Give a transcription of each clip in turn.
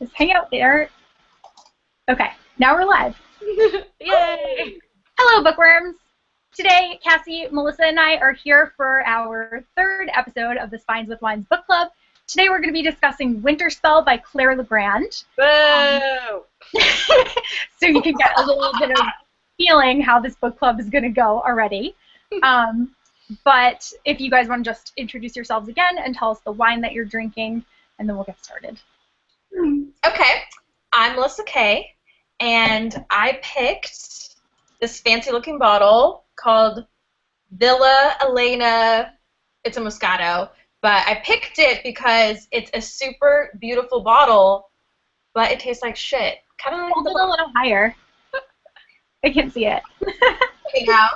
Just hang out there. Okay, now we're live. Yay! Hello, bookworms. Today, Cassie, Melissa, and I are here for our third episode of the Spines with Wines book club. Today we're going to be discussing Winterspell by Claire Legrand. Whoa! So you can get a little bit of feeling how this book club is going to go already. But if you guys want to just introduce yourselves again and tell us the wine that you're drinking, and then we'll get started. Okay, I'm Melissa Kay, and I picked this fancy-looking bottle called Villa Elena. It's a Moscato, but I picked it because it's a super beautiful bottle, but it tastes like shit. Kind of like Hold it a little higher. I can see it. now.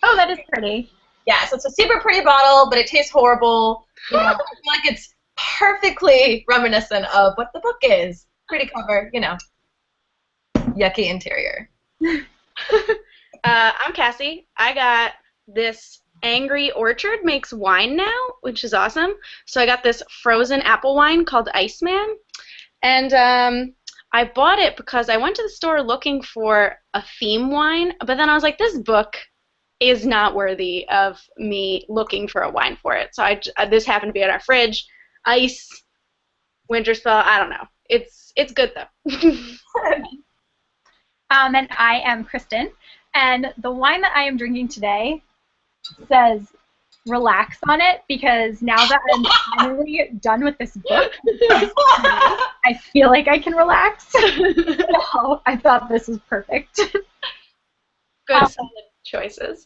Oh, that is pretty. Yeah, so it's a super pretty bottle, but it tastes horrible. You know, I feel like it's perfectly reminiscent of what the book is. Pretty cover, you know. Yucky interior. I'm Cassie. I got this Angry Orchard makes wine now, which is awesome. So I got this frozen apple wine called Iceman. And I bought it because I went to the store looking for a theme wine, but then I was like, this book is not worthy of me looking for a wine for it. So this happened to be in our fridge. Ice, Winterspell, I don't know. It's good though. And I am Kristen, and the wine that I am drinking today says relax on it because now that I'm finally done with this book, I feel like I can relax. So I thought this was perfect. Good solid choices.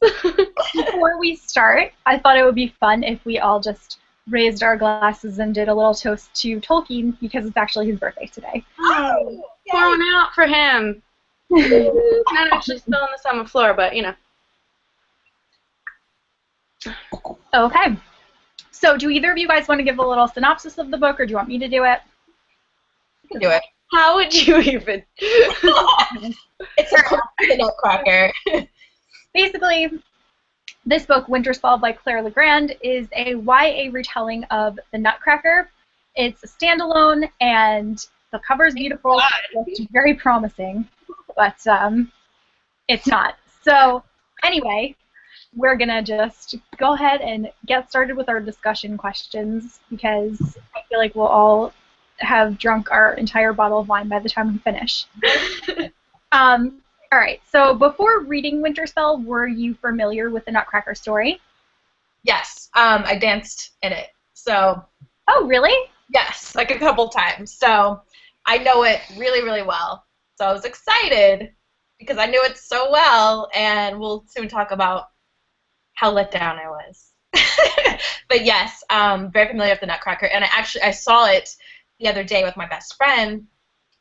Before we start, I thought it would be fun if we all just raised our glasses and did a little toast to Tolkien because it's actually his birthday today. Oh, pour one out for him. Not actually spilling this on the floor, but you know. Okay. So do either of you guys want to give a little synopsis of the book, or do you want me to do it? You can do it. How would you even? It's a nutcracker. Basically, this book, Winterspell by Claire Legrand, is a YA retelling of The Nutcracker. It's a standalone, and the cover is beautiful. It looks very promising, but it's not. So anyway, we're going to just go ahead and get started with our discussion questions because I feel like we'll all have drunk our entire bottle of wine by the time we finish. All right, so before reading Winterspell, were you familiar with the Nutcracker story? Yes, I danced in it. So. Oh, really? Yes, like a couple times. So I know it really, really well. So I was excited because I knew it so well, and we'll soon talk about how let down I was. But yes, very familiar with the Nutcracker, and I saw it the other day with my best friend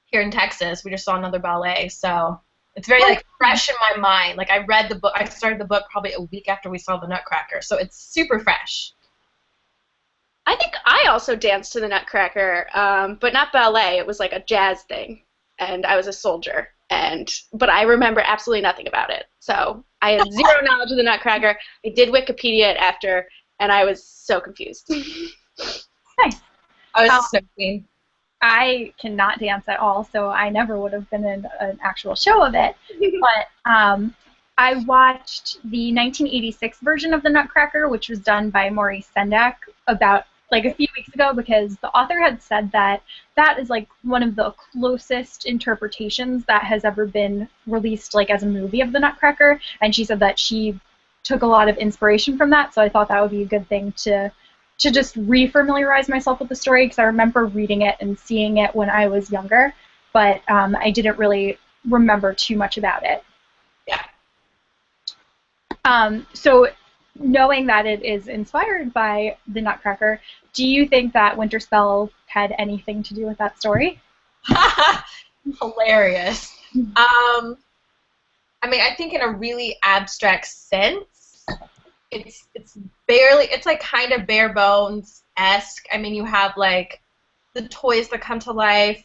here in Texas. We just saw another ballet, so it's very like fresh in my mind. Like I read the book, I started the book probably a week after we saw the Nutcracker, so it's super fresh. I think I also danced to the Nutcracker, but not ballet. It was like a jazz thing, and I was a soldier. But I remember absolutely nothing about it. So I had zero knowledge of the Nutcracker. I did Wikipedia it after, and I was so confused. Nice. I was a snow queen. I cannot dance at all, so I never would have been in an actual show of it. But I watched the 1986 version of the Nutcracker, which was done by Maurice Sendak about like a few weeks ago because the author had said that that is like one of the closest interpretations that has ever been released like as a movie of the Nutcracker, and she said that she took a lot of inspiration from that, so I thought that would be a good thing to just re-familiarize myself with the story because I remember reading it and seeing it when I was younger, but I didn't really remember too much about it. Yeah. So knowing that it is inspired by the Nutcracker, do you think that Winterspell had anything to do with that story? Hilarious. I mean, I think in a really abstract sense, it's like kind of bare bones-esque. I mean, you have like the toys that come to life.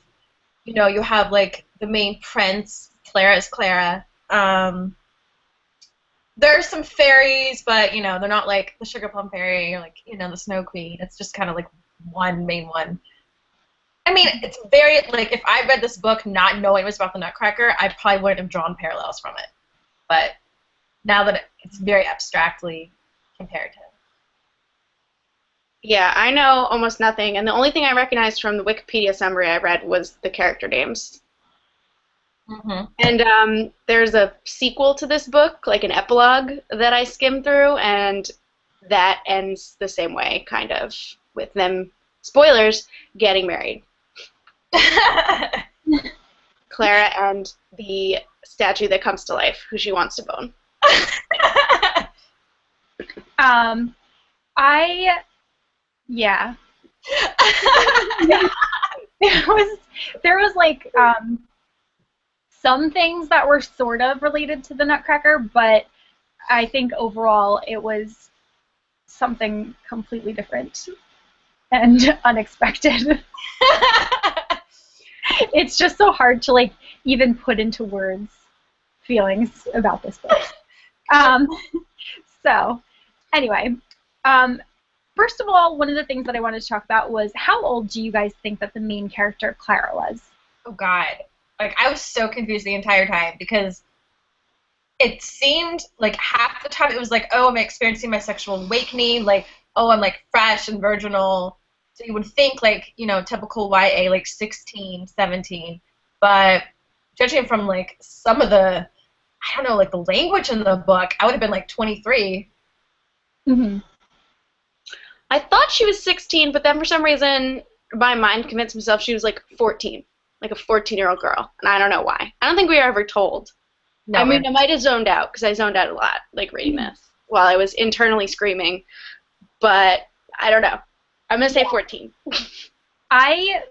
You know, you have like the main prince. Clara is Clara. There are some fairies, but, you know, they're not like the Sugar Plum Fairy or, like, you know, the Snow Queen. It's just kind of like one main one. I mean, it's very, like, if I read this book not knowing it was about the Nutcracker, I probably wouldn't have drawn parallels from it. But now that it's very abstractly compared to him. Yeah, I know almost nothing, and the only thing I recognized from the Wikipedia summary I read was the character names. Mm-hmm. And there's a sequel to this book, like an epilogue that I skimmed through, and that ends the same way, kind of, with them, spoilers, getting married. Clara and the statue that comes to life, who she wants to bone. Yeah. There was like some things that were sort of related to the Nutcracker, but I think overall it was something completely different and unexpected. It's just so hard to like even put into words feelings about this book. So anyway, first of all, one of the things that I wanted to talk about was how old do you guys think that the main character Clara was? Oh God, like I was so confused the entire time because it seemed like half the time it was like, oh, I'm experiencing my sexual awakening, like, oh, I'm like fresh and virginal. So you would think like, you know, typical YA, like 16, 17. But judging from like some of the, I don't know, like the language in the book, I would have been like 23. Mm-hmm. I thought she was 16, but then for some reason my mind convinced myself she was like 14, like a 14-year-old girl, and I don't know why. I don't think we were ever told. No, I mean, I might have zoned out, because I zoned out a lot, like reading this, while I was internally screaming, but I don't know. I'm going to say 14. I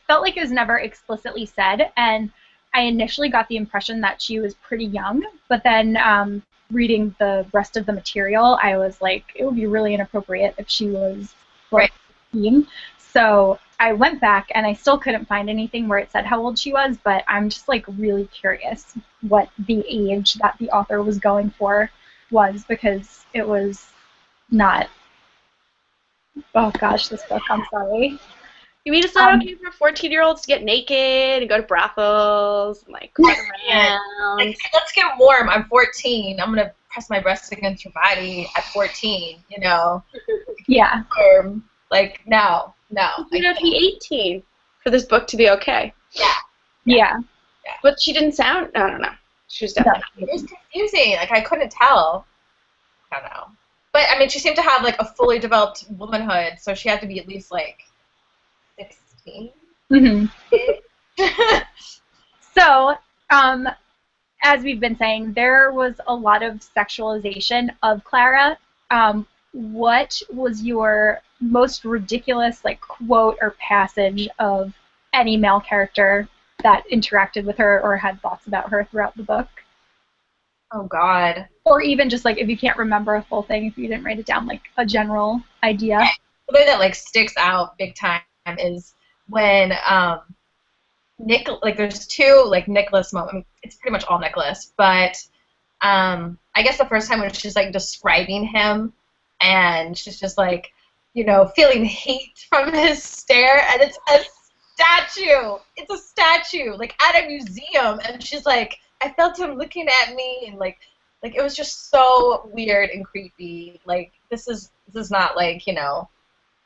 felt like it was never explicitly said, and I initially got the impression that she was pretty young, but then reading the rest of the material, I was like, it would be really inappropriate if she was like 15. So I went back, and I still couldn't find anything where it said how old she was, but I'm just like really curious what the age that the author was going for was, because it was not. Oh gosh, this book, I'm sorry. You mean it's not okay for 14-year-olds to get naked and go to brothels and like run around? Like, let's get warm. I'm 14. I'm gonna press my breasts against your body at 14. You know. Yeah. Like no. You'd have to be 18 for this book to be okay. Yeah. But she didn't sound. I don't know. She was definitely. It was confusing. Like I couldn't tell. I don't know. But I mean, she seemed to have like a fully developed womanhood, so she had to be at least like 16. Mm-hmm. So, as we've been saying, there was a lot of sexualization of Clara. What was your most ridiculous like quote or passage of any male character that interacted with her or had thoughts about her throughout the book? Oh God. Or even just like if you can't remember a full thing, if you didn't write it down, like a general idea. The way that like sticks out big time is when there's two like Nicholas moments. I mean, it's pretty much all Nicholas, but I guess the first time when she's like describing him and she's just like, you know, feeling heat from his stare, and it's a statue. It's a statue, like at a museum, and she's like, I felt him looking at me, and like it was just so weird and creepy. Like this is not like, you know,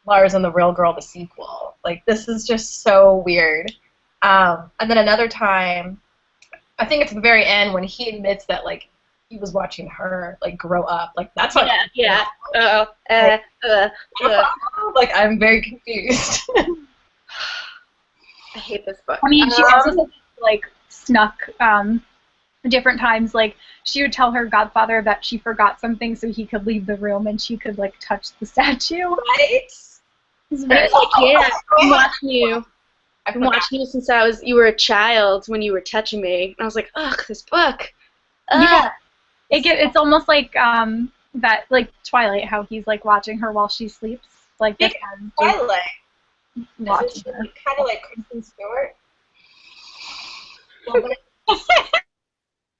Lars and the Real Girl, the sequel. Like this is just so weird. And then another time, I think it's the very end when he admits that like he was watching her like grow up. Like that's what. Yeah. Like I'm very confused. I hate this book. I mean, she also like snuck different times. Like she would tell her godfather that she forgot something so he could leave the room and she could like touch the statue. Right. And I was like, yeah, I'm watching you. I've been watching you since you were a child when you were touching me. And I was like, ugh, this book. Ugh. Yeah. It's almost like that like Twilight, how he's like watching her while she sleeps. Like yeah, Twilight. Watching her. Kind of like Kristen Stewart.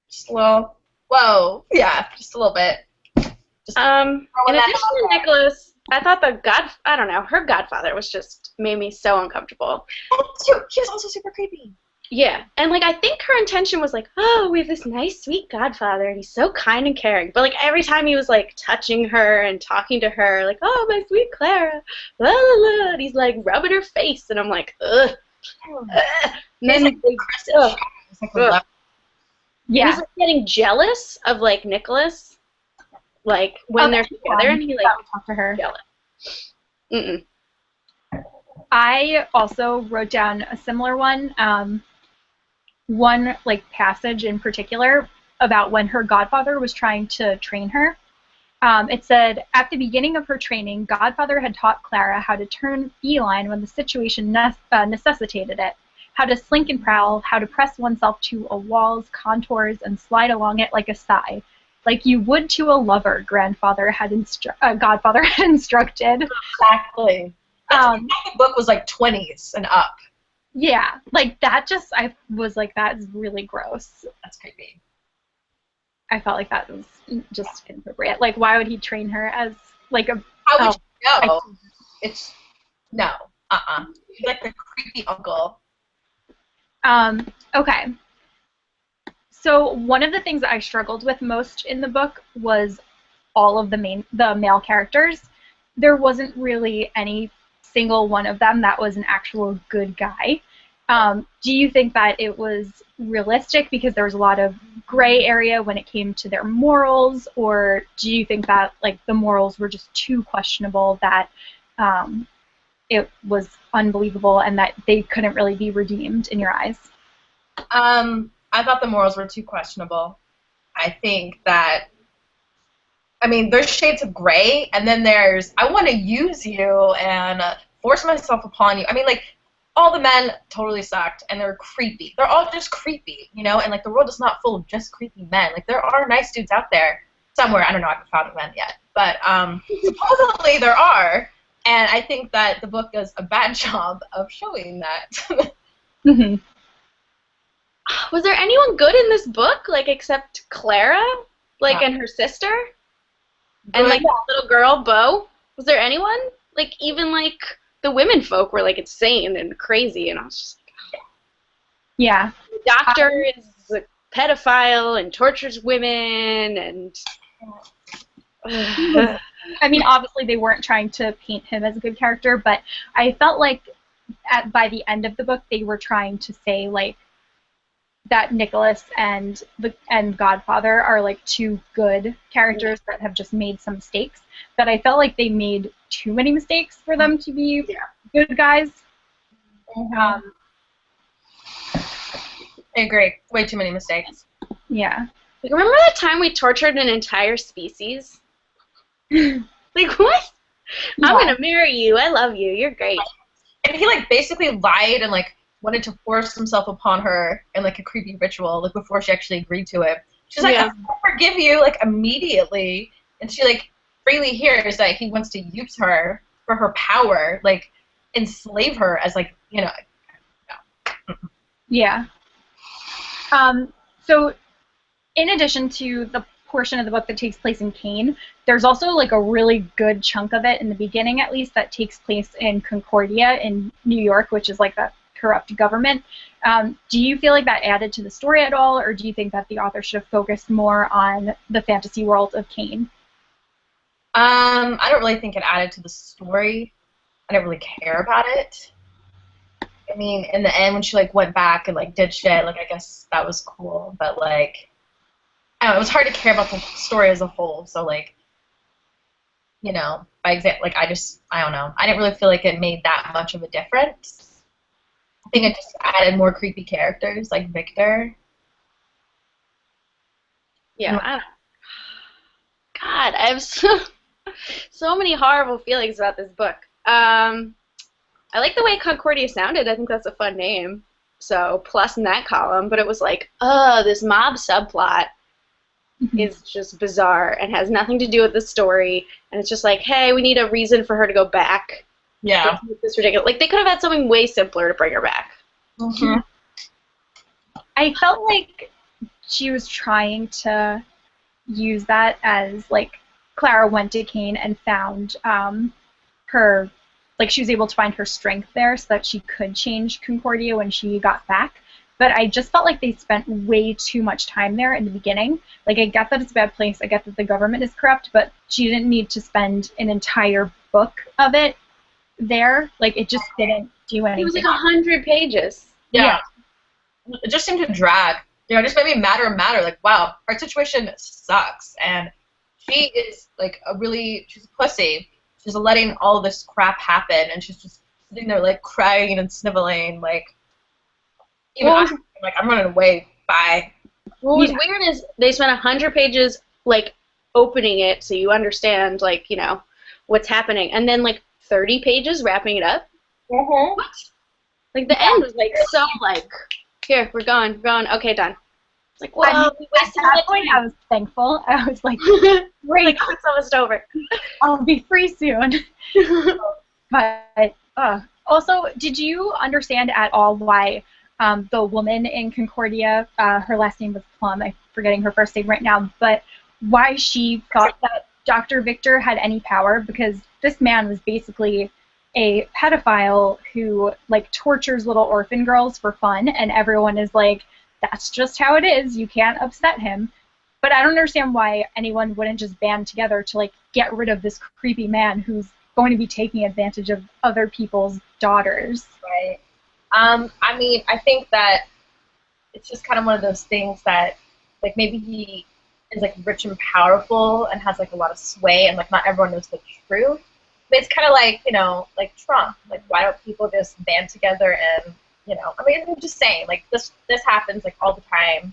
Just a little. Whoa. Yeah, just a little bit. Just in addition to Nicholas, I thought I don't know, her godfather was just made me so uncomfortable. Oh, he was also super creepy. Yeah, and like I think her intention was like, oh, we have this nice, sweet godfather, and he's so kind and caring. But like every time he was like touching her and talking to her, like, oh, my sweet Clara, la la la, and he's like rubbing her face, and I'm like, ugh. And then like, ugh, ugh. Yeah. He's like getting jealous of like Nicholas, like when they're together, and he like talk to her. jealous. Mm-mm. I also wrote down a similar one. One like passage in particular about when her godfather was trying to train her. It said, at the beginning of her training, Godfather had taught Clara how to turn feline when the situation necessitated it, how to slink and prowl, how to press oneself to a wall's contours and slide along it like a sigh, like you would to a lover, Godfather had instructed. Exactly. The book was like 20s and up. Yeah, like that just, I was like, that is really gross. That's creepy. I felt like that was just inappropriate. Like, why would he train her as, like, a... How would you know? It's... No. He's like the creepy uncle. Okay. So one of the things that I struggled with most in the book was all of the male characters. There wasn't really any single one of them that was an actual good guy. Do you think that it was realistic because there was a lot of gray area when it came to their morals, or do you think that like the morals were just too questionable that it was unbelievable and that they couldn't really be redeemed in your eyes? I thought the morals were too questionable. I think that, I mean, there's shades of gray, and then there's, I want to use you and force myself upon you. I mean, like, all the men totally sucked, and they're creepy. They're all just creepy, you know? And, like, the world is not full of just creepy men. Like, there are nice dudes out there somewhere. I don't know. I haven't found one yet. But supposedly there are, and I think that the book does a bad job of showing that. Mm-hmm. Was there anyone good in this book, like, except Clara? Like, and her sister? And, like, the little girl, Bo? Was there anyone? Like, even, like, the women folk were, like, insane and crazy, and I was just like, oh. Yeah. The doctor is a pedophile and tortures women, and... I mean, obviously they weren't trying to paint him as a good character, but I felt like by the end of the book they were trying to say, like, that Nicholas and Godfather are like two good characters that have just made some mistakes. That I felt like they made too many mistakes for them to be good guys. I agree. Way too many mistakes. Yeah. Like, remember that time we tortured an entire species? Like, what? Yeah. I'm gonna marry you. I love you. You're great. And he like basically lied and like wanted to force himself upon her in like a creepy ritual, like before she actually agreed to it. She's like, I forgive you, like immediately, and she like freely hears that he wants to use her for her power, like enslave her as like, you know. No. Yeah. So in addition to the portion of the book that takes place in Kane, there's also like a really good chunk of it in the beginning, at least, that takes place in Concordia in New York, which is like a corrupt government. Do you feel like that added to the story at all, or do you think that the author should have focused more on the fantasy world of Kane? I don't really think it added to the story. I didn't really care about it. I mean, in the end, when she like went back and like did shit, like I guess that was cool, but like, I don't know, it was hard to care about the story as a whole. So like, you know, by example, like I don't know, I didn't really feel like it made that much of a difference. I think it just added more creepy characters, like Victor. Yeah, I don't know. God, I have so many horrible feelings about this book. I like the way Concordia sounded. I think that's a fun name. So, plus in that column. But it was like, oh, this mob subplot is just bizarre and has nothing to do with the story. And it's just like, hey, we need a reason for her to go back. Yeah. This ridiculous. Like, they could have had something way simpler to bring her back. Mm-hmm. I felt like she was trying to use that as, like, Clara went to Kane and found her, like she was able to find her strength there so that she could change Concordia when she got back. But I just felt like they spent way too much time there in the beginning. Like, I get that it's a bad place, I get that the government is corrupt, but she didn't need to spend an entire book of it there. Like, it just didn't do anything. It was like 100 pages. Yeah. It just seemed to drag. You know, it just made me matter. Like, wow, our situation sucks. And she is, like, she's a pussy. She's letting all this crap happen, and she's just sitting there, like, crying and sniveling, like, even I'm like, I'm running away. Bye. What was weird is they spent 100 pages, like, opening it so you understand, like, you know, what's happening, and then, like, 30 pages wrapping it up. Mm-hmm. What? Like, the end was, like, so, like, here, we're going, okay, done. It's like, whoa, we wasted at that point, I was thankful. I was like, great. Like, it's almost over. I'll be free soon. But also, did you understand at all why the woman in Concordia, her last name was Plum, I'm forgetting her first name right now, but why she thought that Dr. Victor had any power? Because this man was basically a pedophile who, like, tortures little orphan girls for fun, and everyone is like, that's just how it is, you can't upset him. But I don't understand why anyone wouldn't just band together to, like, get rid of this creepy man who's going to be taking advantage of other people's daughters. Right. I mean, I think that it's just kind of one of those things that, like, maybe he is, like, rich and powerful and has, like, a lot of sway, and, like, not everyone knows the truth. But it's kind of like, you know, like Trump. Like, why don't people just band together and, you know, I mean, I'm just saying, like, this happens, like, all the time.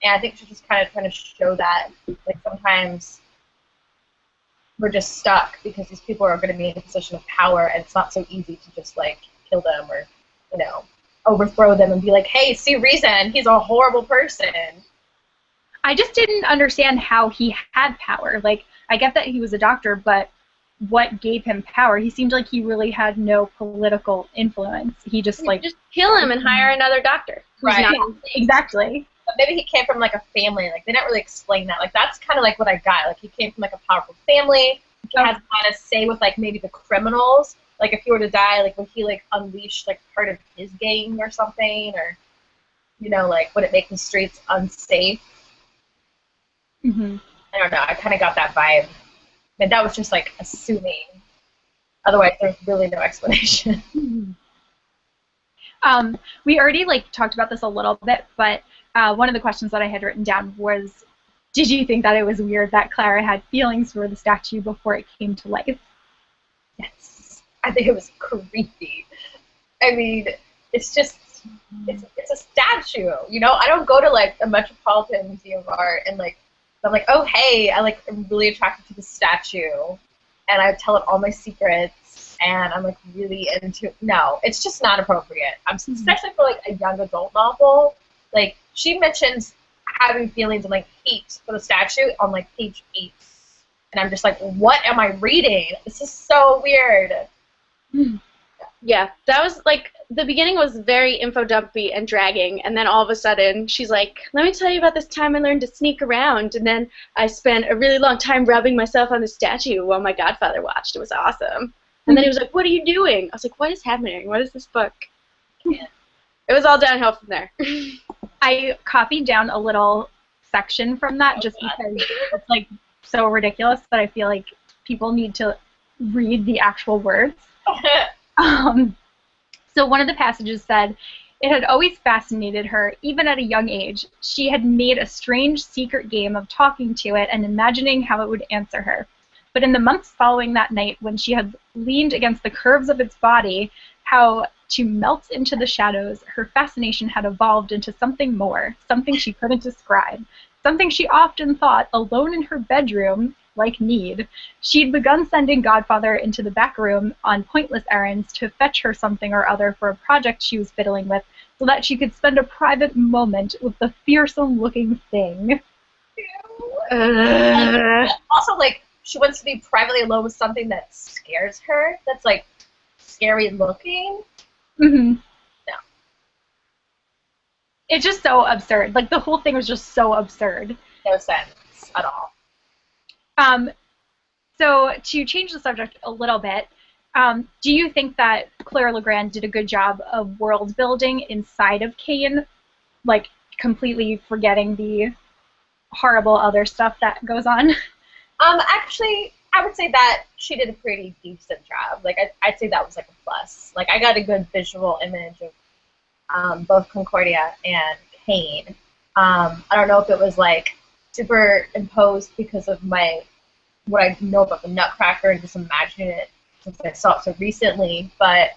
And I think she's just kind of trying to show that, like, sometimes we're just stuck because these people are going to be in a position of power, and it's not so easy to just, like, kill them or, you know, overthrow them and be like, hey, see Reason, he's a horrible person. I just didn't understand how he had power. Like, I get that he was a doctor, but what gave him power? He seemed like he really had no political influence. He just, like... Just kill him and hire another doctor. Right. Yeah, exactly. But maybe he came from, like, a family. Like, they didn't really explain that. Like, that's kind of, like, what I got. Like, he came from, like, a powerful family. He has a lot of say with, like, maybe the criminals. Like, if he were to die, like, would he, like, unleash, like, part of his gang or something? Or, you know, like, would it make the streets unsafe? Mm-hmm. I don't know. I kind of got that vibe. And that was just, like, assuming. Otherwise, there's really no explanation. We already, like, talked about this a little bit, but one of the questions that I had written down was, did you think that it was weird that Clara had feelings for the statue before it came to life? Yes. I think it was creepy. I mean, it's just, it's a statue, you know? I don't go to, like, a Metropolitan Museum of Art and, like, I'm like, oh, hey, I, like, am really attracted to the statue, and I tell it all my secrets, and I'm, like, really into it. No, it's just not appropriate. Especially for, like, a young adult novel. Like, she mentions having feelings and, like, hate for the statue on, like, page 8. And I'm just like, what am I reading? This is so weird. Yeah, that was, like, the beginning was very info-dumpy and dragging, and then all of a sudden, she's like, let me tell you about this time I learned to sneak around, and then I spent a really long time rubbing myself on the statue while my godfather watched. It was awesome. And then he was like, what are you doing? I was like, what is happening? What is this book? Yeah. It was all downhill from there. I copied down a little section from that just because it's, like, so ridiculous that I feel like people need to read the actual words. So one of the passages said, it had always fascinated her, even at a young age. She had made a strange secret game of talking to it and imagining how it would answer her. But in the months following that night, when she had leaned against the curves of its body, how to melt into the shadows, her fascination had evolved into something more, something she couldn't describe, something she often thought, alone in her bedroom, like need. She'd begun sending Godfather into the back room on pointless errands to fetch her something or other for a project she was fiddling with, so that she could spend a private moment with the fearsome-looking thing. Also, like, she wants to be privately alone with something that scares her, that's, like, scary-looking. Mm-hmm. No. It's just so absurd. Like, the whole thing was just so absurd. No sense at all. So to change the subject a little bit, do you think that Claire Legrand did a good job of world building inside of Kane, like completely forgetting the horrible other stuff that goes on? Actually, I would say that she did a pretty decent job. Like, I'd say that was like a plus. Like, I got a good visual image of both Concordia and Kane. I don't know if it was like superimposed because of what I know about the Nutcracker and just imagining it since I saw it so recently. But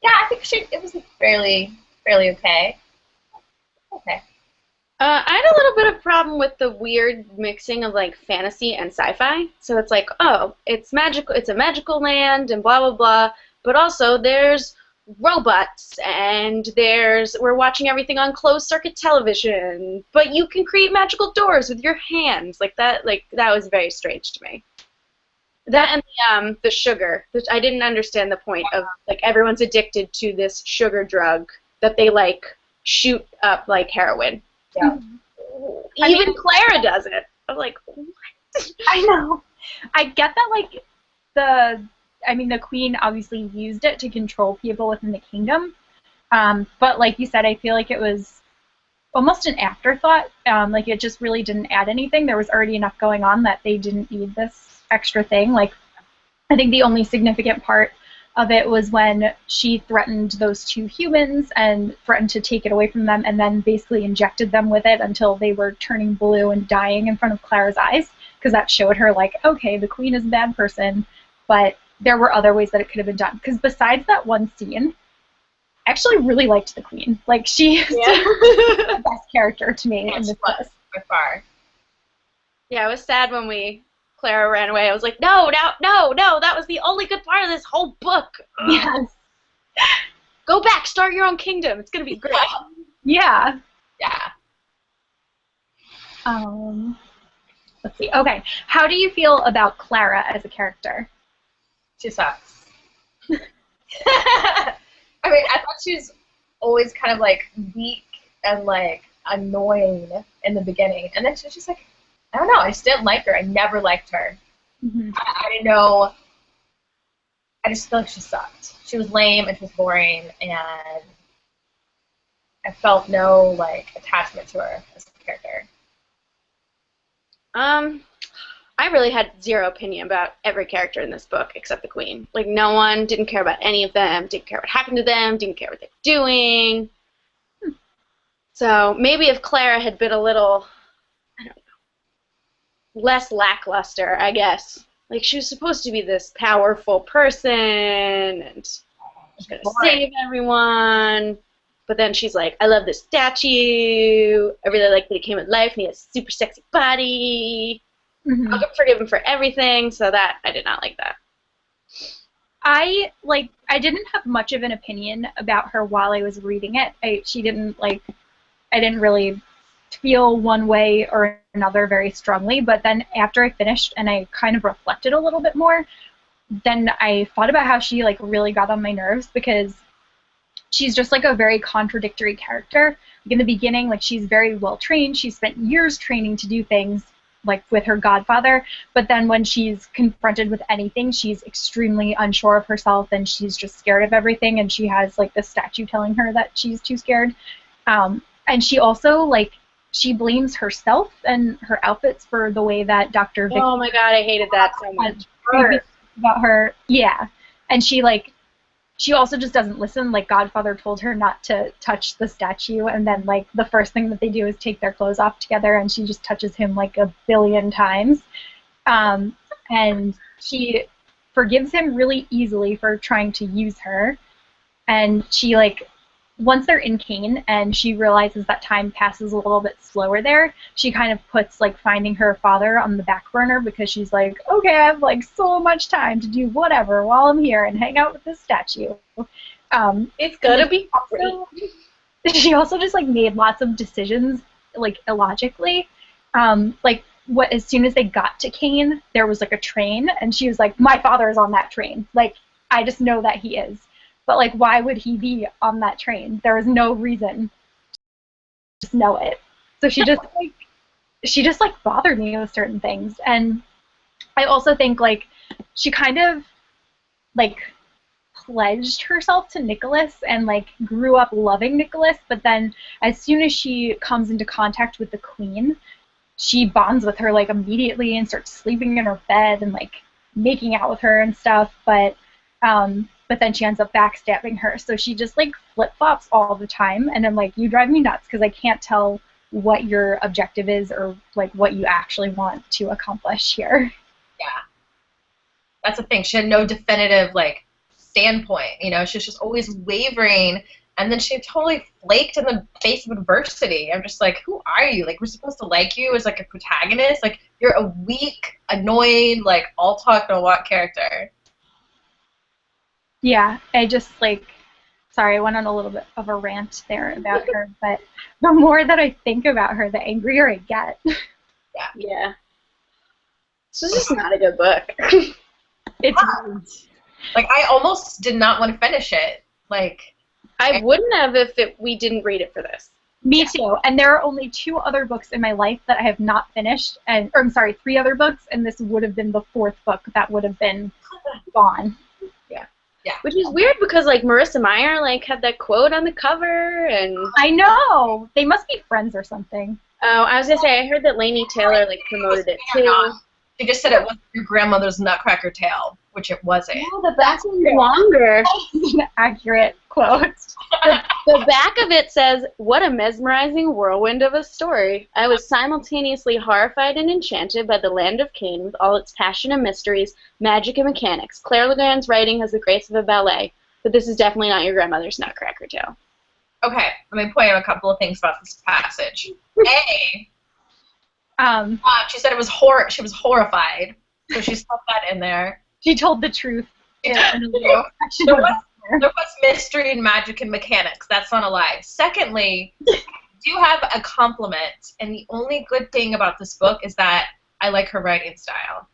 yeah, I think it was fairly okay. Okay. I had a little bit of problem with the weird mixing of like fantasy and sci-fi. So it's like, oh, it's magical, it's a magical land and blah blah blah, but also there's robots and we're watching everything on closed circuit television, but you can create magical doors with your hands. Like that was very strange to me. That and the sugar. I didn't understand the point of like everyone's addicted to this sugar drug that they like shoot up like heroin. Yeah. Even Clara does it. I'm like, what? I know. I get that, like, the Queen obviously used it to control people within the kingdom. But like you said, I feel like it was almost an afterthought. Like, it just really didn't add anything. There was already enough going on that they didn't need this extra thing. Like, I think the only significant part of it was when she threatened those two humans and threatened to take it away from them and then basically injected them with it until they were turning blue and dying in front of Clara's eyes, because that showed her, like, okay, the Queen is a bad person, but there were other ways that it could have been done. Because besides that one scene, I actually really liked the Queen. Like, she is the best character to me in this book. By far. Yeah, it was sad when Clara ran away. I was like, no, that was the only good part of this whole book. Yes. Go back, start your own kingdom. It's going to be great. Yeah. Yeah. Let's see. Okay. How do you feel about Clara as a character? She sucks. I mean, I thought she was always kind of like weak and like annoying in the beginning, and then she's just like, I don't know, I just didn't like her. I never liked her. Mm-hmm. I didn't know. I just feel like she sucked. She was lame and she was boring, and I felt no like attachment to her as a character. I really had zero opinion about every character in this book except the Queen. Like, no one didn't care about any of them, didn't care what happened to them, didn't care what they're doing. So maybe if Clara had been a little, I don't know, less lackluster, I guess. Like, she was supposed to be this powerful person and she's going to save everyone. But then she's like, I love this statue. I really like that he came to life and he has a super sexy body. Mm-hmm. I can forgive him for everything, so that I did not like that. I didn't have much of an opinion about her while I was reading it. I didn't really feel one way or another very strongly, but then after I finished and I kind of reflected a little bit more, then I thought about how she like really got on my nerves, because she's just like a very contradictory character. Like, in the beginning, like, she's very well trained. She spent years training to do things like with her godfather, but then when she's confronted with anything, she's extremely unsure of herself and she's just scared of everything, and she has like this statue telling her that she's too scared. And she also she blames herself and her outfits for the way that Dr. Vic Oh my god, I hated that so much. about her. Yeah. And she also just doesn't listen. Like, Godfather told her not to touch the statue, and then like the first thing that they do is take their clothes off together, and she just touches him like a billion times. And she forgives him really easily for trying to use her. And she once they're in Kane and she realizes that time passes a little bit slower there, she kind of puts finding her father on the back burner, because she's like, okay, I have so much time to do whatever while I'm here and hang out with this statue. It's gonna be great. She also just made lots of decisions illogically. As soon as they got to Kane, there was a train, and she was like, my father is on that train. I just know that he is. But why would he be on that train? There was no reason to just know it. So she just bothered me with certain things. And I also think, like, she kind of, like, pledged herself to Nicholas and, like, grew up loving Nicholas, but then as soon as she comes into contact with the Queen, she bonds with her, like, immediately and starts sleeping in her bed and, like, making out with her and stuff, but then she ends up backstabbing her, so she just, like, flip-flops all the time, and I'm like, you drive me nuts, because I can't tell what your objective is or, like, what you actually want to accomplish here. Yeah. That's the thing. She had no definitive, like, standpoint, you know? She was just always wavering, and then she totally flaked in the face of adversity. I'm just like, who are you? Like, we're supposed to like you as, like, a protagonist? Like, you're a weak, annoyed, like, all talk, no walk character. Yeah, I just, like, sorry, I went on a little bit of a rant there about her, but the more that I think about her, the angrier I get. Yeah. Yeah. So this is not a good book. It's like, I almost did not want to finish it. Like, I wouldn't have if we didn't read it for this. Me too. And there are only 2 other books in my life that I have not finished, or I'm sorry, 3 other books, and this would have been the 4th book that would have been gone. Yeah. Which is weird because, like, Marissa Meyer, like, had that quote on the cover, and... I know! They must be friends or something. Oh, I was gonna say, I heard that Laini Taylor, like, promoted it, too. She just said it was your grandmother's Nutcracker tale, which it wasn't. Oh, the back one's longer. That's an accurate quote. The back of it says, "What a mesmerizing whirlwind of a story. I was simultaneously horrified and enchanted by the land of Cain with all its passion and mysteries, magic and mechanics. Claire Legrand's writing has the grace of a ballet, but this is definitely not your grandmother's Nutcracker tale." Okay, let me point out a couple of things about this passage. A, she said it was she was horrified, so she stuck that in there. She told the truth. There was mystery and magic and mechanics. That's not a lie. Secondly, I do have a compliment, and the only good thing about this book is that I like her writing style.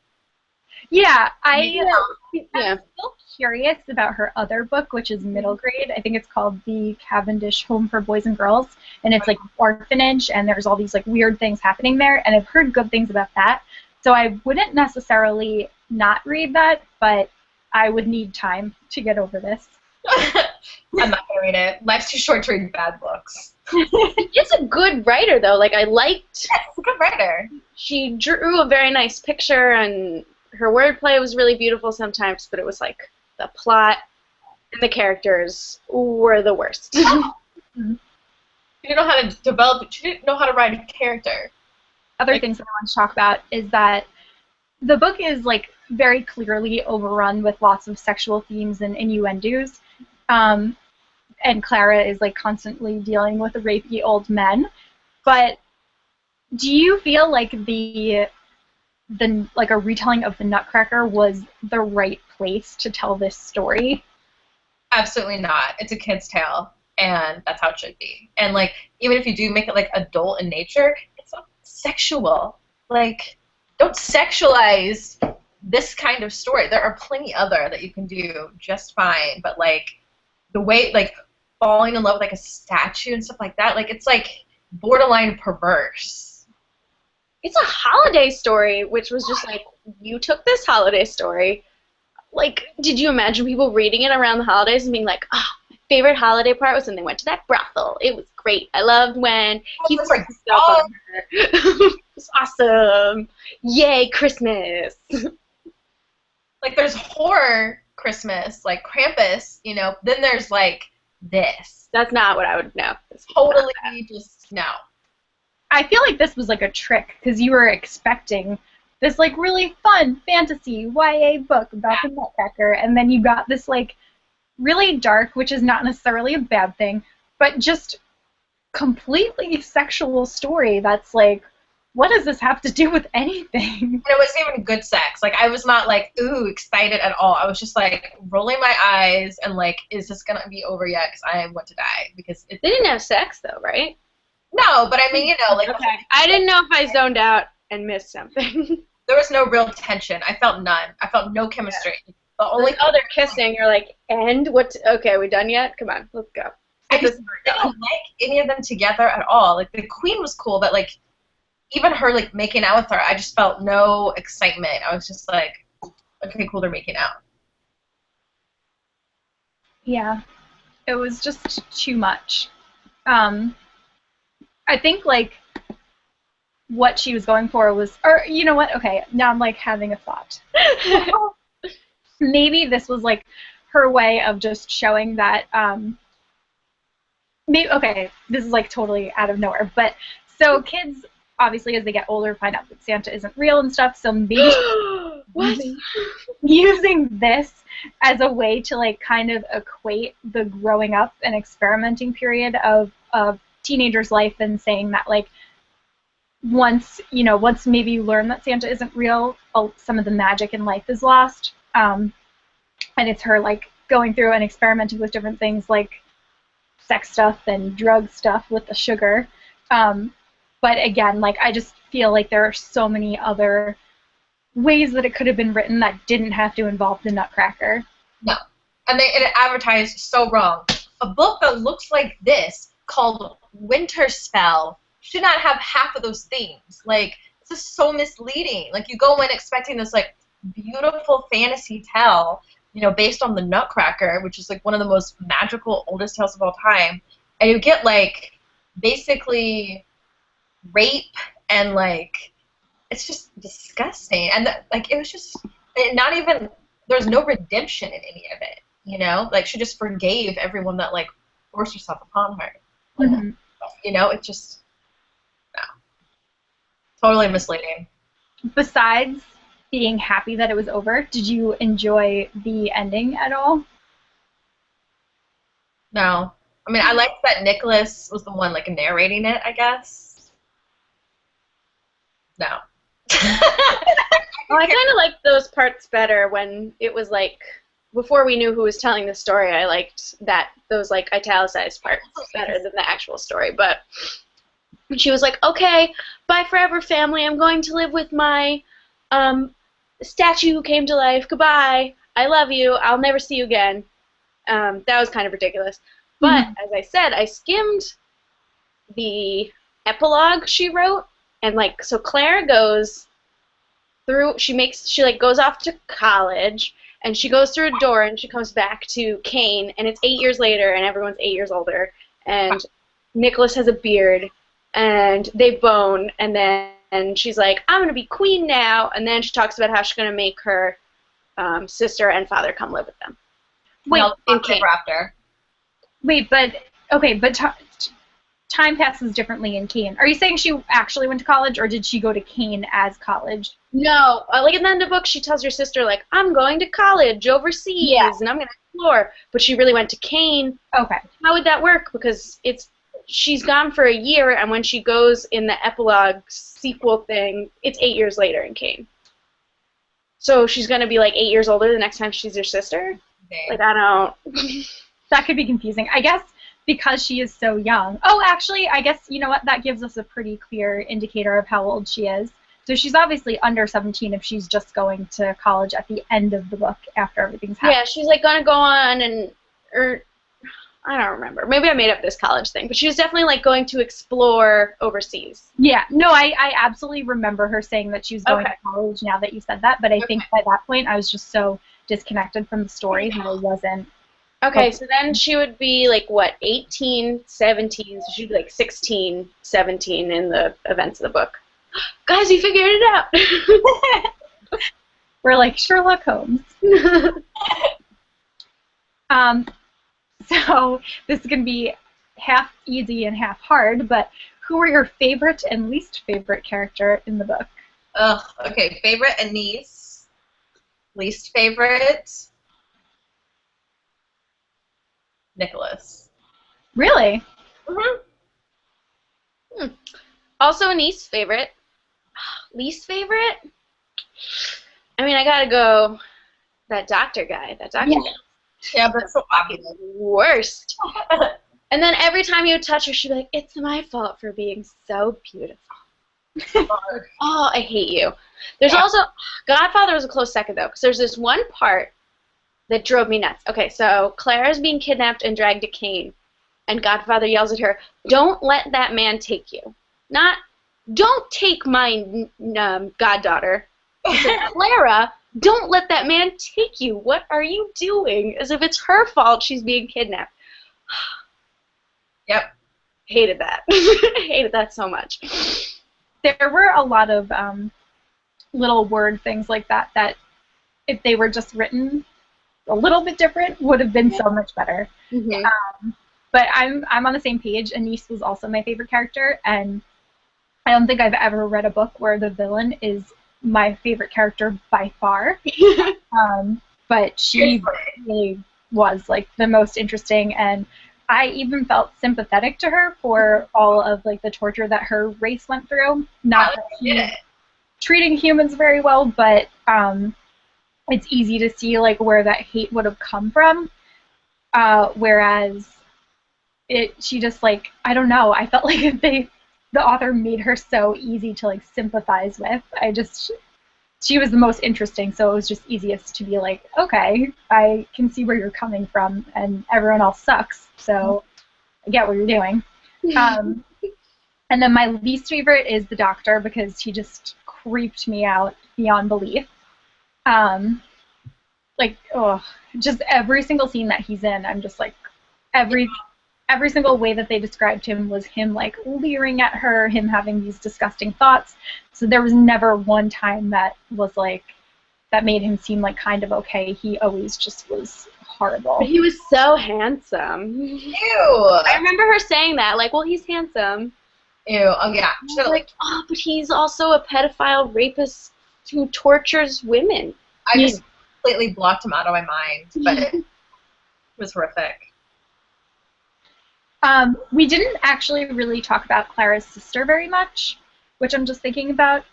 Yeah, I'm Yeah. still curious about her other book, which is middle grade. I think it's called The Cavendish Home for Boys and Girls, and it's like an orphanage, and there's all these like weird things happening there, and I've heard good things about that. So I wouldn't necessarily not read that, but I would need time to get over this. I'm not gonna read it. Life's too short to read bad books. It's a good writer, though. Like, I liked... Yeah, she's a good writer. She drew a very nice picture, and her wordplay was really beautiful sometimes, but it was like the plot and the characters were the worst. She didn't know how to develop it. She didn't know how to write a character. Other things that I want to talk about is that the book is like very clearly overrun with lots of sexual themes and innuendos. And Clara is like constantly dealing with rapey old men. But do you feel like the like a retelling of the Nutcracker was the right place to tell this story? Absolutely not. It's a kid's tale, and that's how it should be. And like, even if you do make it like adult in nature, it's not sexual. Like, don't sexualize this kind of story. There are plenty other that you can do just fine, but like the way like falling in love with like a statue and stuff like that, like it's like borderline perverse. It's a holiday story, which was just like, you took this holiday story. Like, did you imagine people reading it around the holidays and being like, oh, my favorite holiday part was when they went to that brothel. It was great. I loved when he put like, stuff on her. It was awesome. Yay, Christmas. Like, there's horror Christmas, like Krampus, you know, then there's like this. That's not what I would know. Totally just, no. I feel like this was like a trick because you were expecting this like really fun fantasy YA book about the Nutcracker, and then you got this like really dark, which is not necessarily a bad thing, but just completely sexual story that's like, what does this have to do with anything? And it wasn't even good sex. Like, I was not like, ooh, excited at all. I was just like rolling my eyes and like, is this gonna be over yet? Because I want to die. Because They didn't have sex though, right? No, but I mean, you know, like. Okay. I didn't know if I zoned out and missed something. There was no real tension. I felt none. I felt no chemistry. Yeah. The only they're kissing, you're like, and what? Okay, are we done yet? Come on, let's go. I just didn't like any of them together at all. Like, the Queen was cool, but like, even her like making out with her, I just felt no excitement. I was just like, okay, cool, they're making out. Yeah, it was just too much. I think like what she was going for was, or you know what? Okay, now I'm like having a thought. Maybe this was like her way of just showing that. Maybe okay, this is like totally out of nowhere, but so kids obviously as they get older find out that Santa isn't real and stuff. So maybe What? using this as a way to like kind of equate the growing up and experimenting period of teenager's life and saying that like once maybe you learn that Santa isn't real, some of the magic in life is lost. And it's her like going through and experimenting with different things like sex stuff and drug stuff with the sugar. But again, like I just feel like there are so many other ways that it could have been written that didn't have to involve the Nutcracker. No. And it advertised so wrong. A book that looks like this, called Winterspell, should not have half of those themes. Like, this is so misleading. Like, you go in expecting this, like, beautiful fantasy tale, you know, based on the Nutcracker, which is, like, one of the most magical, oldest tales of all time, and you get, like, basically rape and, like, it's just disgusting. And, like, it was just not even, there was no redemption in any of it, you know? Like, she just forgave everyone that, like, forced herself upon her. Mm-hmm. You know, it just, no. Totally misleading. Besides being happy that it was over, did you enjoy the ending at all? No. I mean, I liked that Nicholas was the one, like, narrating it, I guess. No. Well, I kind of liked those parts better when it was like before we knew who was telling the story. I liked those like italicized parts better than the actual story. But when she was like, "Okay, bye forever, family. I'm going to live with my statue who came to life. Goodbye. I love you. I'll never see you again." That was kind of ridiculous. But as I said, I skimmed the epilogue she wrote, and like so Claire goes through. She like goes off to college, and she goes through a door, and she comes back to Kane, and it's 8 years later, and everyone's 8 years older, and Nicholas has a beard, and they bone, and then she's like, "I'm gonna be queen now," and then she talks about how she's gonna make her sister and father come live with them. Wait, in Kane. After. Wait, but okay, but time passes differently in Kane. Are you saying she actually went to college, or did she go to Kane as college? No, like in the end of the book, she tells her sister, like, "I'm going to college overseas, and I'm going to explore." But she really went to Kane. Okay. How would that work? Because she's gone for a year, and when she goes in the epilogue sequel thing, it's 8 years later in Kane. So she's going to be like 8 years older the next time she's her sister? Okay. Like, I don't... That could be confusing. I guess because she is so young. Oh, actually, I guess, you know what? That gives us a pretty clear indicator of how old she is. So she's obviously under 17 if she's just going to college at the end of the book after everything's happened. Yeah, she's like going to go on or I don't remember. Maybe I made up this college thing, but she was definitely like going to explore overseas. Yeah, no, I absolutely remember her saying that she was going to college now that you said that, but I think by that point I was just so disconnected from the story that I wasn't. Okay, so then she would be like, what, 18, 17, so she'd be like 16, 17 in the events of the book. Guys, we figured it out! We're like Sherlock Holmes. So this is going to be half easy and half hard, but who are your favorite and least favorite character in the book? Okay, favorite Anise, least favorite Nicholas. Really? Also Anise favorite. Least favorite? I mean, I gotta go that doctor guy. That doctor guy. Yeah, but so obvious. Worst. And then every time you would touch her, she'd be like, "It's my fault for being so beautiful." Oh, I hate you. There's also, Godfather was a close second, though, because there's this one part that drove me nuts. Okay, so Claire is being kidnapped and dragged to Kane, and Godfather yells at her, "Don't let that man take you." Not, don't take my goddaughter. He said, Clara, don't let that man take you. What are you doing? As if it's her fault she's being kidnapped. Yep. Hated that. Hated that so much. There were a lot of little word things like that that if they were just written a little bit different would have been so much better. Mm-hmm. But I'm on the same page. Anise was also my favorite character, and I don't think I've ever read a book where the villain is my favorite character by far. But she really was like the most interesting, and I even felt sympathetic to her for all of like the torture that her race went through. Not that she's treating humans very well, but it's easy to see like where that hate would have come from. Whereas she just like, I don't know, I felt like the author made her so easy to like sympathize with. She was the most interesting, so it was just easiest to be like, okay, I can see where you're coming from, and everyone else sucks, so I get what you're doing. And then my least favorite is the Doctor, because he just creeped me out beyond belief. Just every single scene that he's in, I'm just like, every single way that they described him was him like leering at her, him having these disgusting thoughts. So there was never one time that was like, that made him seem like kind of okay. He always just was horrible. But he was so handsome. Ew. I remember her saying that, like, well, he's handsome. Ew. Oh, yeah. I was like, oh, but he's also a pedophile rapist who tortures women. I just completely blocked him out of my mind, but it was horrific. We didn't actually really talk about Clara's sister very much, which I'm just thinking about.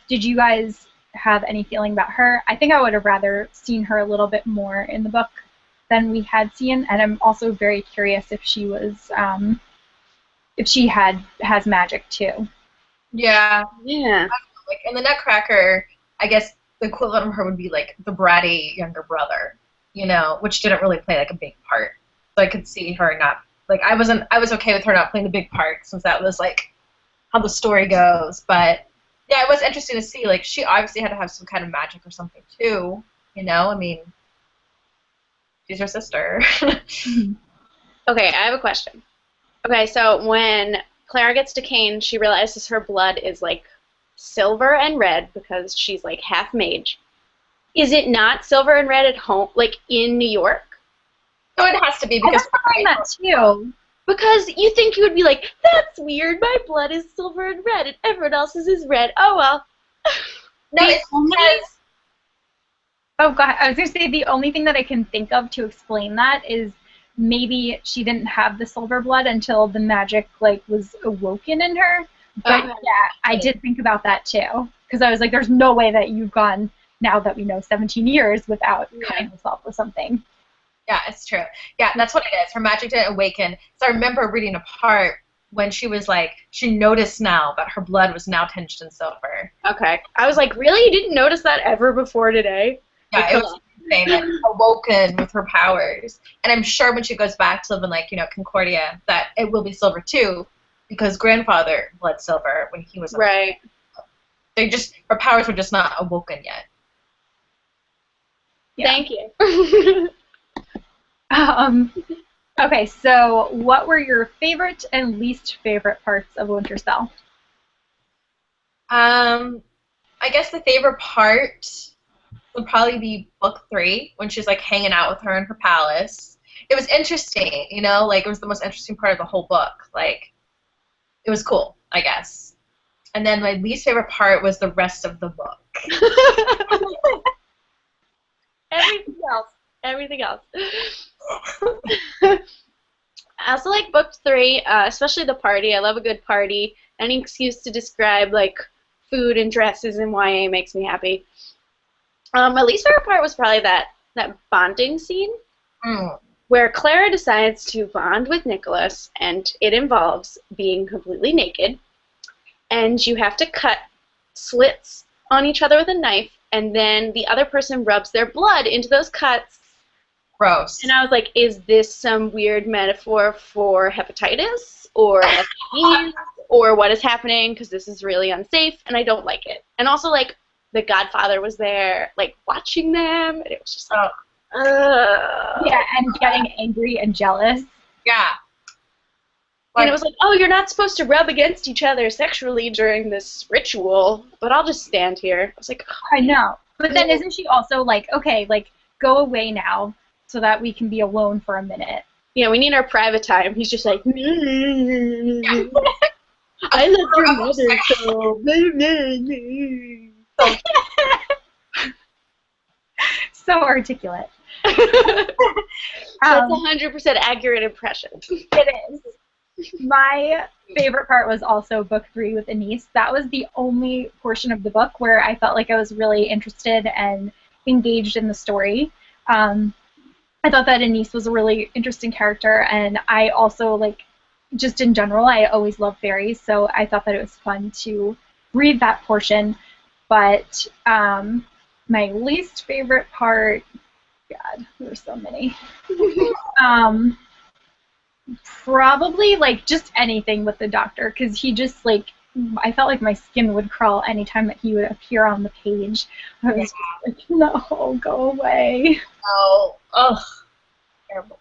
Did you guys have any feeling about her? I think I would have rather seen her a little bit more in the book than we had seen, and I'm also very curious if she was, if she has magic too. Yeah. Yeah. Like in the Nutcracker, I guess the equivalent of her would be like the bratty younger brother, you know, which didn't really play like a big part. So I could see her not. Like, I was okay with her not playing the big part, since that was, like, how the story goes. But, yeah, it was interesting to see. Like, she obviously had to have some kind of magic or something, too. You know? I mean, she's her sister. Okay, I have a question. Okay, so when Clara gets to Cane, she realizes her blood is, like, silver and red because she's, like, half mage. Is it not silver and red at home, like, in New York? No, it has to be, because I find that too. Because you think you would be like, that's weird, my blood is silver and red, and everyone else's is red. Oh, well. No, it's because... Oh, God, I was going to say the only thing that I can think of to explain that is maybe she didn't have the silver blood until the magic, like, was awoken in her. But, yeah, I did think about that, too. Because I was like, there's no way that you've gone, now that we know, 17 years without cutting yourself or something. Yeah, it's true. Yeah, that's what it is. Her magic didn't awaken. So I remember reading a part when she was like, she noticed now that her blood was now tinged in silver. Okay. I was like, really? You didn't notice that ever before today? Yeah, it was insane. Like, awoken with her powers. And I'm sure when she goes back to live in, like, you know, Concordia, that it will be silver too, because grandfather bled silver when he was right. Her powers were just not awoken yet. Yeah. Thank you. Okay, so what were your favorite and least favorite parts of Winterspell? I guess the favorite part would probably be book 3, when she's like hanging out with her in her palace. It was interesting, you know, like it was the most interesting part of the whole book. Like, it was cool, I guess. And then my least favorite part was the rest of the book. Everything else. I also like book 3, especially the party. I love a good party. Any excuse to describe like food and dresses in YA makes me happy. My least favorite part was probably that bonding scene where Clara decides to bond with Nicholas, and it involves being completely naked, and you have to cut slits on each other with a knife, and then the other person rubs their blood into those cuts. Gross. And I was like, is this some weird metaphor for hepatitis or STDs or what is happening, because this is really unsafe, and I don't like it. And also, like, the Godfather was there, like, watching them, and it was just like, Yeah, and getting angry and jealous. Yeah. And it was like, oh, you're not supposed to rub against each other sexually during this ritual, but I'll just stand here. I was like, oh. I know. But then isn't she also like, okay, like, go away now so that we can be alone for a minute? Yeah, we need our private time. He's just like, I love your mother, so. So articulate. That's 100% accurate impression. It is. My favorite part was also book 3 with Anise. That was the only portion of the book where I felt like I was really interested and engaged in the story. I thought that Anise was a really interesting character, and I also, like, just in general, I always love fairies, so I thought that it was fun to read that portion. But my least favorite part, God, there's so many. Probably, like, just anything with the Doctor, because he just, like, I felt like my skin would crawl anytime that he would appear on the page. I was just like, no, go away. Oh, ugh. Terrible.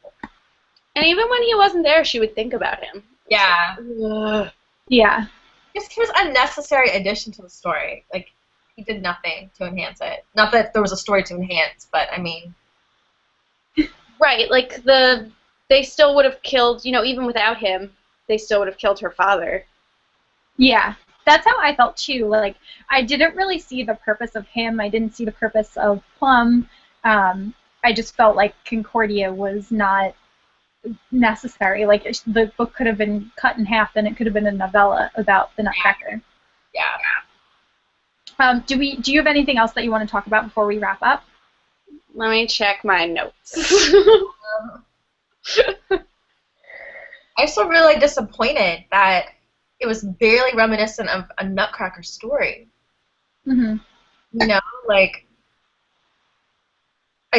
And even when he wasn't there, she would think about him. Yeah. Ugh. Yeah. Just he was an unnecessary addition to the story. Like, he did nothing to enhance it. Not that there was a story to enhance, but, I mean... Right, like, they still would have killed, you know, even without him, they still would have killed her father. Yeah. That's how I felt, too. Like, I didn't really see the purpose of him. I didn't see the purpose of Plum. I just felt like Concordia was not necessary. Like, the book could have been cut in half, and it could have been a novella about the Nutcracker. Yeah. Do you have anything else that you want to talk about before we wrap up? Let me check my notes. I'm still really disappointed that it was barely reminiscent of a Nutcracker story. Mm-hmm. You know, like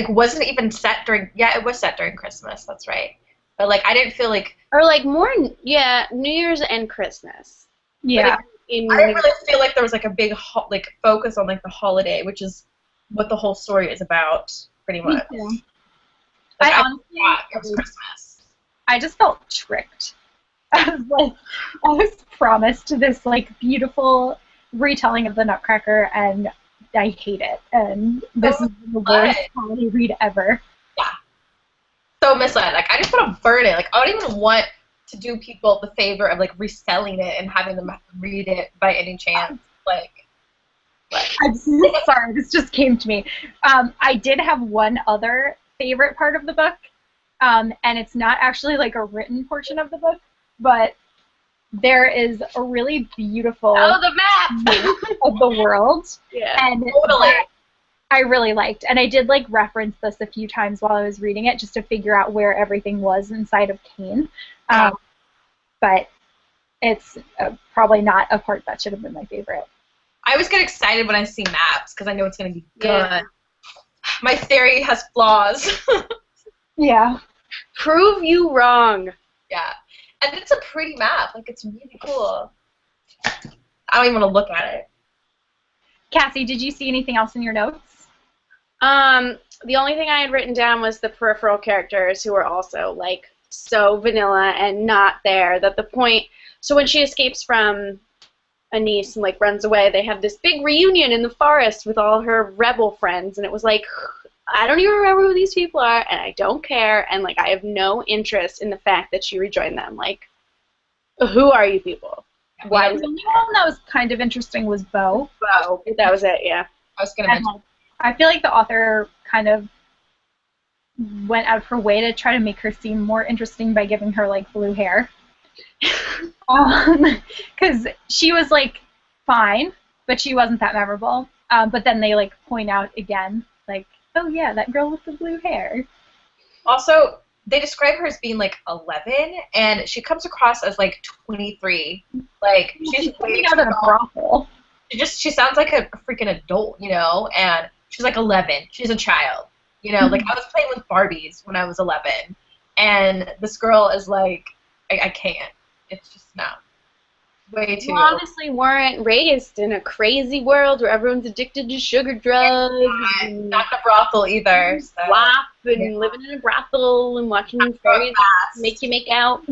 wasn't even set during, yeah, it was set during Christmas, that's right. But, like, I didn't feel like... Or, like, more, yeah, New Year's and Christmas. Yeah. I didn't really feel like there was, like, a big, focus on, like, the holiday, which is what the whole story is about, pretty much. Me too. Like, I I honestly, thought it was Christmas. I just felt tricked. I was promised this, like, beautiful retelling of the Nutcracker, and I hate it. And this is the worst holiday read ever. Yeah. So misled. Like, I just want to burn it. Like, I don't even want to do people the favor of, like, reselling it and having them read it by any chance. Like. I'm sorry, this just came to me. I did have one other favorite part of the book, and it's not actually, like, a written portion of the book, but there is a really beautiful the map of the world. Yeah, and totally. I really liked, and I did, like, reference this a few times while I was reading it just to figure out where everything was inside of Kane. But it's probably not a part that should have been my favorite. I always get excited when I see maps because I know it's going to be good. Yeah. My theory has flaws. Yeah. Prove you wrong. Yeah. And it's a pretty map. Like, it's really cool. I don't even want to look at it. Cassie, did you see anything else in your notes? The only thing I had written down was the peripheral characters who were also, like, so vanilla and not there. That the point... So when she escapes from Anise and, like, runs away, they have this big reunion in the forest with all her rebel friends, and it was like, I don't even remember who these people are, and I don't care, and, like, I have no interest in the fact that she rejoined them. Like, who are you people? Why The only one that was kind of interesting was Bo. Bo. That was it, yeah. I was going to mention. I feel like the author kind of went out of her way to try to make her seem more interesting by giving her, like, blue hair. Because she was, like, fine, but she wasn't that memorable. But then they, like, point out again, like, oh yeah, that girl with the blue hair. Also, they describe her as being, like, 11, and she comes across as, like, 23. Like, she's coming out of a brothel. She sounds like a freaking adult, you know, and she's, like, 11. She's a child, you know. Like, I was playing with Barbies when I was 11, and this girl is, like, I can't. It's just, no. way too. You obviously weren't raised in a crazy world where everyone's addicted to sugar drugs. Not in a brothel either. So. WAP and living in a brothel and watching fairies make you make out.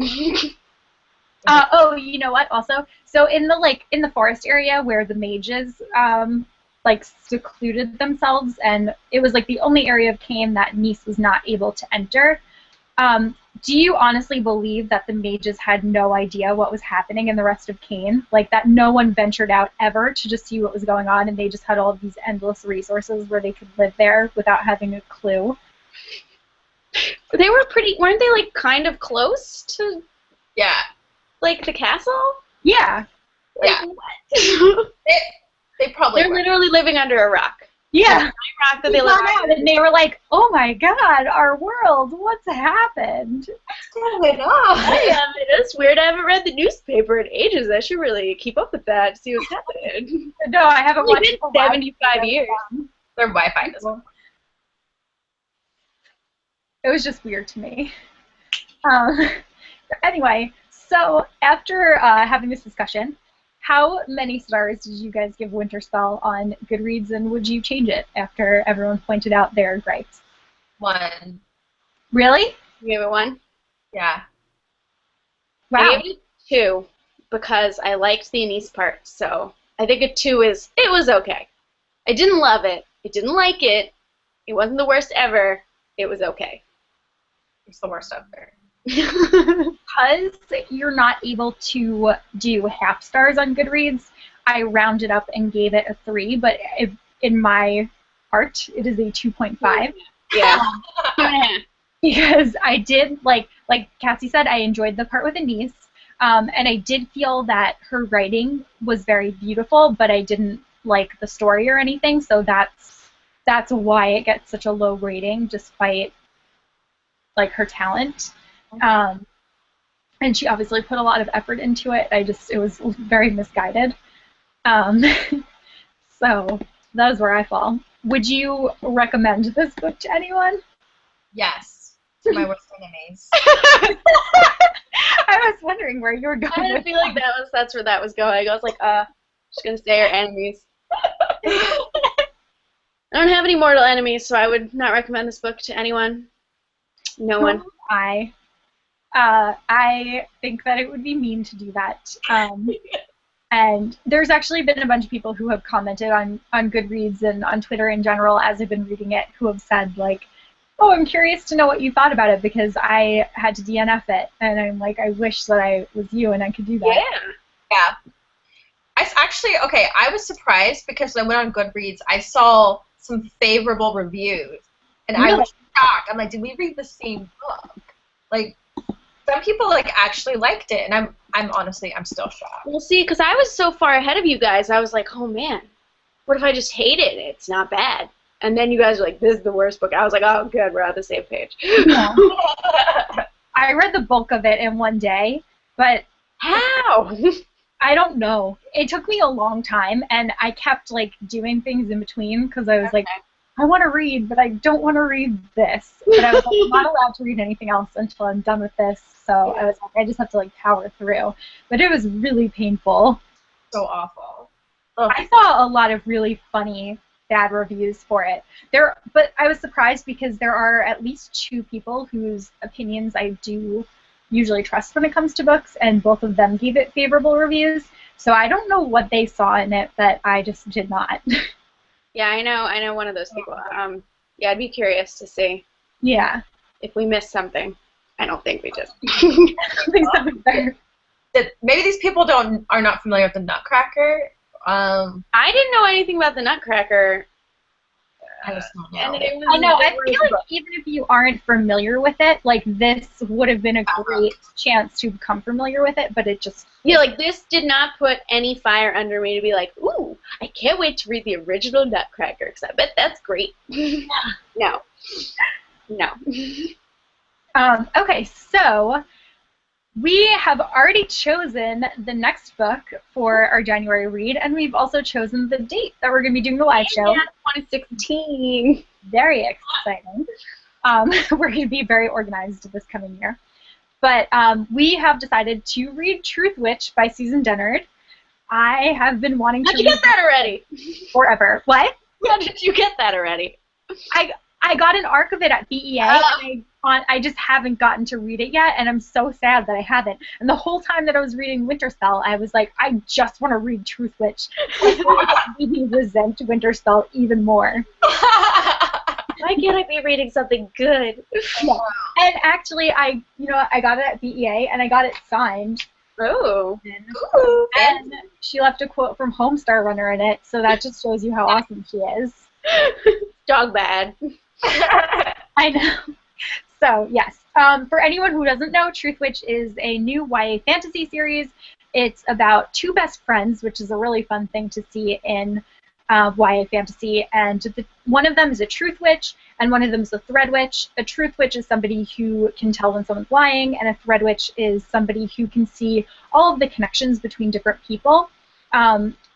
Oh, you know what? Also, so in the forest area where the mages secluded themselves, and it was like the only area of Cain that Nis was not able to enter. Do you honestly believe that the mages had no idea what was happening in the rest of Cain? Like that no one ventured out ever to just see what was going on, and they just had all of these endless resources where they could live there without having a clue? They were weren't they like kind of close to like the castle? Yeah. Like, what? They probably They're literally living under a rock. Yeah. Rock that they live on. And they were like, oh my god, our world, what's happened? What's going on? Yeah, it's weird. I haven't read the newspaper in ages. I should really keep up with that to see what's happening. No, I haven't watched it in 75 years. Their Wi-Fi doesn't. It was just weird to me. Anyway, so after having this discussion, how many stars did you guys give Winterspell on Goodreads, and would you change it after everyone pointed out their gripes? 1. Really? You gave it 1? Yeah. Wow. I gave it 2 because I liked the Anise part, so I think a 2 it was okay. I didn't love it. I didn't like it. It wasn't the worst ever. It was okay. It's the worst ever. Because you're not able to do half stars on Goodreads, I rounded up and gave it a 3, but in my heart, it is a 2.5. Yeah. Because I did, like Cassie said, I enjoyed the part with Anise, and I did feel that her writing was very beautiful, but I didn't like the story or anything, so that's why it gets such a low rating, despite like her talent. And she obviously put a lot of effort into it. It was very misguided. So that is where I fall. Would you recommend this book to anyone? Yes. To my worst enemies. I was wondering where you were going. I didn't feel like that's where that was going. I was like, just gonna say our enemies. I don't have any mortal enemies, so I would not recommend this book to anyone. No one. I think that it would be mean to do that. And there's actually been a bunch of people who have commented on Goodreads and on Twitter in general as I've been reading it, who have said, like, oh, I'm curious to know what you thought about it because I had to DNF it. And I'm like, I wish that I was you and I could do that. Yeah. I was surprised because when I went on Goodreads, I saw some favorable reviews. And I was shocked. I'm like, did we read the same book? Like, some people actually liked it, and I'm honestly still shocked. Well, see, because I was so far ahead of you guys, I was like, oh man, what if I just hate it? It's not bad. And then you guys were like, this is the worst book. I was like, oh good, we're on the same page. Yeah. I read the bulk of it in one day, but how? I don't know. It took me a long time, and I kept doing things in between because I was like, I want to read, but I don't want to read this. But I was like, I'm not allowed to read anything else until I'm done with this. So I was like, I just have to power through. But it was really painful. So awful. Ugh. I saw a lot of really funny bad reviews for it. But I was surprised because there are at least 2 people whose opinions I do usually trust when it comes to books, and both of them gave it favorable reviews. So I don't know what they saw in it that I just did not. Yeah, I know one of those people. Yeah, I'd be curious to see. Yeah. If we missed something. I don't think we did. Maybe these people are not familiar with the Nutcracker. I didn't know anything about the Nutcracker. I just don't know. I know. I feel like even if you aren't familiar with it, this would have been a great chance to become familiar with it, but it just... Yeah, this did not put any fire under me to be like, ooh, I can't wait to read the original Nutcracker, because I bet that's great. No. Okay, so we have already chosen the next book for our January read, and we've also chosen the date that we're going to be doing the live show. Yeah, 2016. Very exciting. We're going to be very organized this coming year. But we have decided to read Truth Witch by Susan Dennard. I have been wanting to How'd you get that already? forever. What? How did you get that already? I got an arc of it at BEA, and I just haven't gotten to read it yet, and I'm so sad that I haven't. And the whole time that I was reading Winterspell, I was like, I just want to read Truth Witch. It made me resent Winterspell even more. Why can't I be reading something good? Yeah. And actually, I got it at BEA, and I got it signed. Oh. And she left a quote from Homestar Runner in it, so that just shows you how awesome she is. Dog bad. I know. So, yes. For anyone who doesn't know, Truth Witch is a new YA fantasy series. It's about two best friends, which is a really fun thing to see in YA fantasy. And one of them is a Truth Witch, and one of them is a Thread Witch. A Truth Witch is somebody who can tell when someone's lying, and a Thread Witch is somebody who can see all of the connections between different people.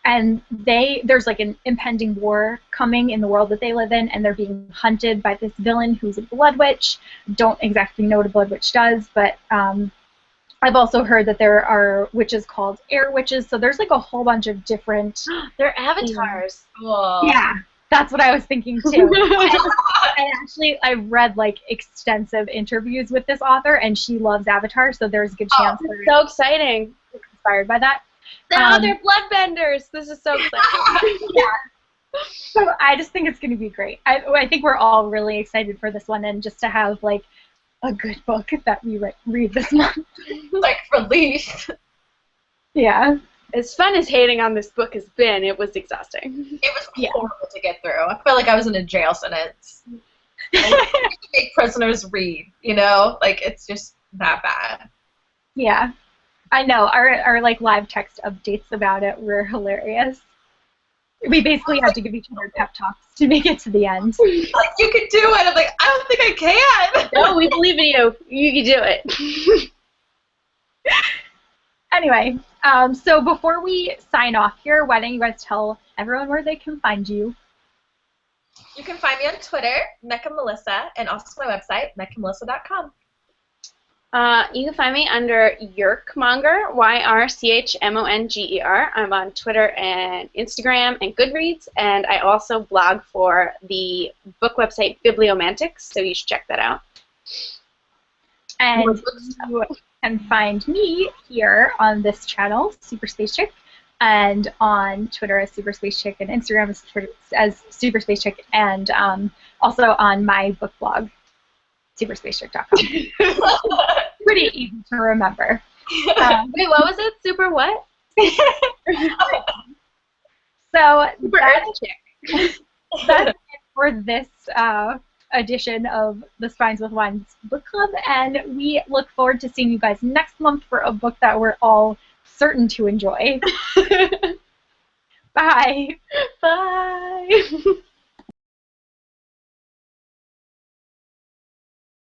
And there's like an impending war coming in the world that they live in, and they're being hunted by this villain who's a blood witch. Don't exactly know what a blood witch does, but I've also heard that there are witches called air witches, so there's like a whole bunch of different... They're avatars. Cool. Yeah, that's what I was thinking too. I read like extensive interviews with this author, and she loves Avatar, so there's a good chance they're So exciting. inspired by that. Now they're bloodbenders. This is so exciting. Yeah. So I just think it's going to be great. I think we're all really excited for this one, and just to have like a good book that we read this month. Like relief. Yeah. As fun as hating on this book has been, it was exhausting. It was horrible to get through. I felt like I was in a jail sentence. I make prisoners read, you know? Like, it's just that bad. Yeah. I know. Our like live text updates about it were hilarious. We basically had to give each other pep talks to make it to the end. Like, you can do it. I'm like, I don't think I can. No, we believe in you. You can do it. Anyway, so before we sign off here, why don't you guys tell everyone where they can find you? You can find me on Twitter, Mecca Melissa, and also my website, meccamelissa.com. You can find me under Yerkmonger, YRCHMONGER. I'm on Twitter and Instagram and Goodreads, and I also blog for the book website Bibliomantics, so you should check that out. And you can find me here on this channel, Super Space Chick, and on Twitter as Super Space Chick, and Instagram as Super Space Chick, and also on my book blog, superspacechick.com. Pretty easy to remember. Wait, what was it? Super what? So Super Earth Chick. that's it for this edition of the Spines with Wines book club, and we look forward to seeing you guys next month for a book that we're all certain to enjoy. Bye. Bye.